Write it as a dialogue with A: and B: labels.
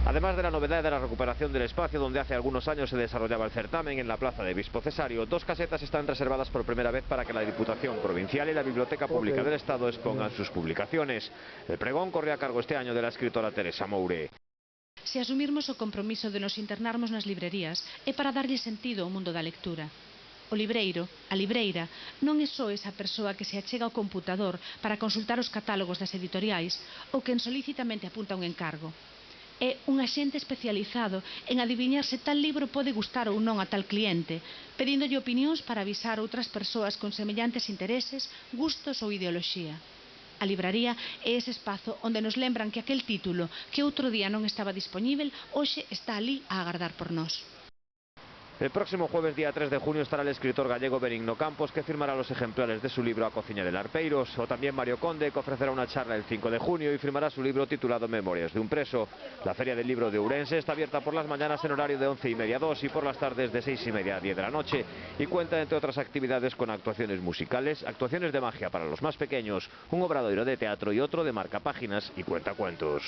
A: Además de la novedad de la recuperación del espacio donde hace algunos años se desarrollaba el certamen en la plaza de Bispo Cesario, 2 casetas están reservadas por primera vez para que la Diputación Provincial y la Biblioteca Pública del Estado expongan sus publicaciones. El pregón corre a cargo este año de la escritora Teresa Moure.
B: Se asumirmos o compromiso de nos internarmos nas librerías é para darlle sentido ao mundo da lectura. O libreiro, a libreira, non é só esa persoa que se achega ao computador para consultar os catálogos das editoriais ou quen solicitamente apunta un encargo. É un axente especializado en adiviñar se tal libro pode gustar ou non a tal cliente, pedíndolle opinións para avisar outras persoas con semellantes intereses, gustos ou ideoloxía. A libraría é ese espazo onde nos lembran que aquel título que outro día non estaba dispoñíbel hoxe está ali a agardar por nós.
A: El próximo jueves, día 3 de junio, estará el escritor gallego Benigno Campos, que firmará los ejemplares de su libro A Cociña del Arpeiros, o también Mario Conde, que ofrecerá una charla el 5 de junio y firmará su libro titulado Memorias de un preso. La Feria del Libro de Ourense está abierta por las mañanas en horario de 11:30 a 2 y por las tardes de 6:30 a 10 de la noche, y cuenta, entre otras actividades, con actuaciones musicales, actuaciones de magia para los más pequeños, un obradoiro de teatro y otro de marcapáginas y cuentacuentos.